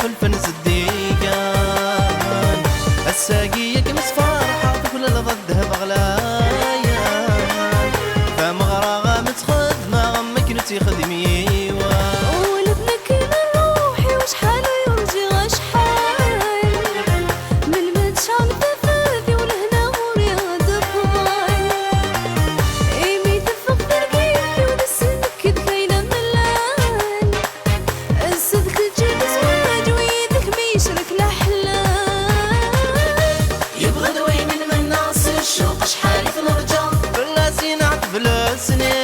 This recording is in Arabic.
حلفا صديقان الساقية كمس فرحة طفل لظى الذهب غلايان فمغرغة متخذ ما غمك نتي خدمي ولدنك من روحي وشحال يرجي غشحال من المتشعل ثفاثي والهنا ورياض فضاي ايمي تفق ذرقيتي ونسنك ذكينا ملان الصدق تجيب زواج ويدك ميشرك الاحلام يبغى دوي من مناص الشوق شحال في الرجال فلاسي نعت فلاسني